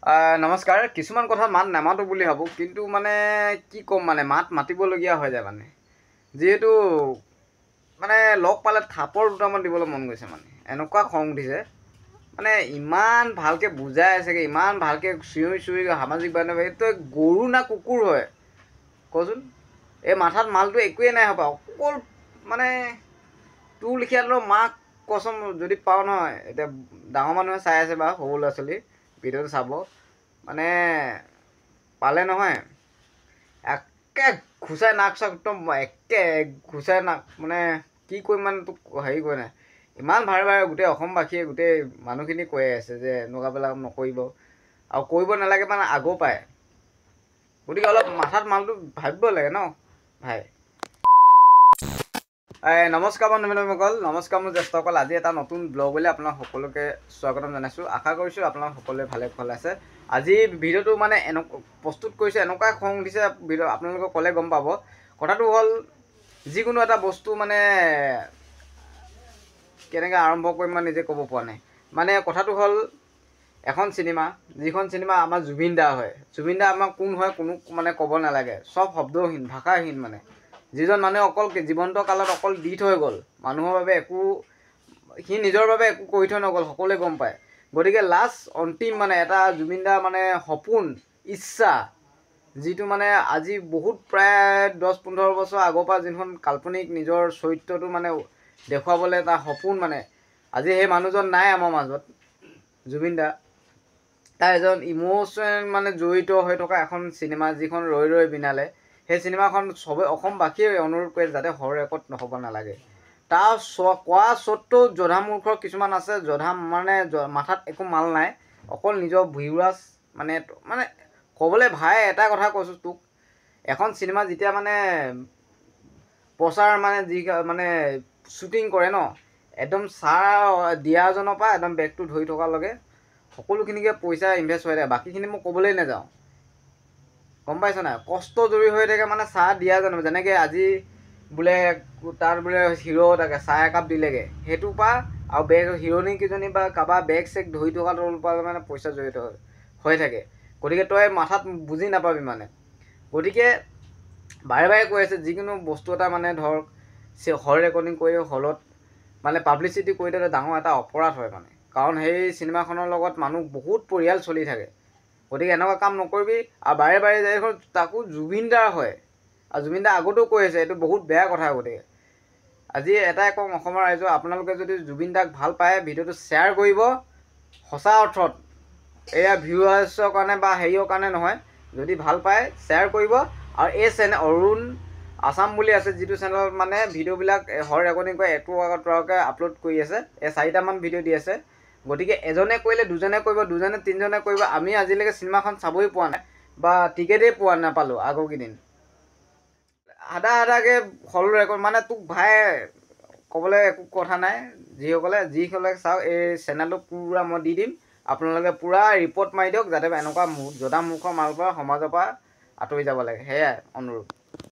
নমস্কাৰ। কিছুমান কথা মাত নামাতো বুলি ভাবোঁ, কিন্তু মানে কি ক'ম, মানে মাত মাতিবলগীয়া হৈ যায়। মানে যিহেতু মানে লগ পালে থাপৰ দুটামান দিবলৈ মন গৈছে। মানে এনেকুৱা খং উঠিছে, মানে ইমান ভালকৈ বুজাই আছেগৈ, ইমান ভালকৈ চিঞৰি সামাজিক বান্ধৱ, এইটো গৰু না কুকুৰ হয় কচোন? এই মাথাত মালটো একোৱেই নাই হ'বা, অকল মানে তোৰ লিখীয়াটো মাক কচম যদি পাওঁ নহয়। এতিয়া ডাঙৰ মানুহে চাই আছে বা সৰু ল'ৰা ছোৱালী ভিডিঅ'টো চাব, মানে পালে নহয় একে ঘুচাই নাক চাক একদম একে ঘুচাই নাক, মানে কি কৰিম, মানে তোক হেৰি কৰি নাই। ইমান ভাৰে ভাৰে গোটেই অসমবাসীয়ে গোটেই মানুহখিনি কৈ আছে যে এনেকুৱাবিলাক নকৰিব আৰু কৰিব নালাগে, মানে আগৰ পায়। গতিকে অলপ মাথাত মালটো ভাবিব লাগে ন ভাই। নমস্কাৰ বন্ধুসকল, নমস্কাৰ মোৰ জ্যেষ্ঠসকল। আজি এটা নতুন ব্লগলৈ আপোনাক সকলোকে স্বাগতম জনাইছোঁ। আশা কৰিছোঁ আপোনাক সকলোৱে ভালে কুশলে আছে। আজি ভিডিঅ'টো মানে প্ৰস্তুত কৰিছে, এনেকুৱাই খং উঠিছে ভিডিঅ', আপোনালোকে ক'লে গম পাব। কথাটো হ'ল, যিকোনো এটা বস্তু মানে কেনেকৈ আৰম্ভ কৰিম মই নিজে ক'ব পৰা নাই। মানে কথাটো হ'ল, এখন চিনেমা, যিখন চিনেমা আমাৰ জুবিন দা হয়। জুবিন দা আমাৰ কোন হয় কোনো মানে ক'ব নালাগে, চব শব্দহীন, ভাষাহীন। মানে যিজন মানুহে অকল জীৱন্ত কালত অকল দি থৈ গ'ল, মানুহৰ বাবে একো, সি নিজৰ বাবে একো কৰি থৈ নগ'ল, সকলোৱে গম পায়। গতিকে লাষ্ট অন্তিম মানে এটা জুবিন দাৰ মানে সপোন, ইচ্ছা, যিটো মানে আজি বহুত প্ৰায় 10-15 বছৰ আগৰ পৰা যিখন কাল্পনিক নিজৰ চৰিত্ৰটো মানে দেখুৱাবলৈ এটা সপোন, মানে আজি সেই মানুহজন নাই আমাৰ মাজত। জুবিন দা তাৰ এজন ইম'চনেল মানে জড়িত হৈ থকা এখন চিনেমা, যিখন ৰৈ ৰৈ বিনালে। সেই চিনেমাখন চবে অসমবাসীয়ে অনুৰোধ কৰে যাতে হৰ ৰেকৰ্ড নহ'ব নালাগে। তাৰ কোৱা স্বত্বেও জধামূৰ্খৰ কিছুমান আছে, মানে মাথাত একো মাল নাই, অকল নিজৰ ভিউৱাৰ্ছ মানে ক'বলৈ ভাই এটা কথা কৈছোঁ তোক। এখন চিনেমা যেতিয়া মানে প্ৰচাৰ মানে মানে শ্বুটিং কৰে ন, একদম চাৰ দিয়াজনৰ পৰা একদম বেগটো ধৰি থকালৈকে সকলোখিনিকে পইচা ইনভেষ্ট হৈ থাকে। বাকীখিনি মই ক'বলৈ নাযাওঁ, গম পাইছ নাই? কষ্ট জৰি হৈ থাকে মানে চাহ দিয়া জানো, যেনেকৈ আজি বোলে তাত বোলে হিৰ' তাকে চাহ একাপ দিলেগৈ, সেইটোৰ পৰা আৰু হিৰ'ইনকেইজনী বা কাৰোবাৰ বেগ চেগ ধৰি থকাটোৰ পৰা মানে পইচা জড়িত হৈ থাকে। গতিকে তই মাথাত বুজি নাপাবি মানে। গতিকে বাৰে বাৰে কৈ আছে, যিকোনো বস্তু এটা মানে ধৰক হল ৰেকৰ্ডিং কৰি হলত মানে পাব্লিচিটি কৰি দিলে ডাঙৰ এটা অপৰাধ হয় মানে। কাৰণ সেই চিনেমাখনৰ লগত মানুহ বহুত পৰিয়াল চলি থাকে। গতিকে এনেকুৱা কাম নকৰিবি। আৰু বাৰে বাৰে যাই তাকো জুবিন দাৰ হয়, আৰু জুবিন দা আগতেও কৈ আছে, এইটো বহুত বেয়া কথা। গতিকে আজি এটাই কওঁ অসমৰ ৰাইজক, আপোনালোকে যদি জুবিন দাক ভাল পায় ভিডিঅ'টো শ্বেয়াৰ কৰিব, সঁচা অৰ্থত এয়া ভিউৱাৰ্ছৰ কাৰণে বা হেৰিয়ৰ কাৰণে নহয়। যদি ভাল পায় শ্বেয়াৰ কৰিব। আৰু এই চেনেল অৰুণ আছাম বুলি আছে, যিটো চেনেলত মানে ভিডিঅ'বিলাক হৰ ৰেকৰ্ডিং কৰি একটোকে আপলোড কৰি আছে। 4টামান ভিডিঅ' দি আছে। গতিকে এজনে কৰিলে দুজনে কৰিব, দুজনে তিনিজনে কৰিব। আমি আজিলৈকে চিনেমাখন চাবই পোৱা নাই বা টিকেটেই পোৱা নাপালোঁ আগৰ কেইদিন। আধাকৈ হল ৰেকৰ্ড মানে তোক ভাই ক'বলৈ একো কথা নাই। যিসকলে চাওক, এই চেনেলটো পূৰা মই দি দিম, আপোনালোকে পূৰা ৰিপৰ্ট মাৰি দিয়ক, যাতে এনেকুৱা জধা মূৰ্খৰ মালৰ পৰা সমাজৰ পৰা আঁতৰি যাব লাগে। সেয়াই অনুৰোধ।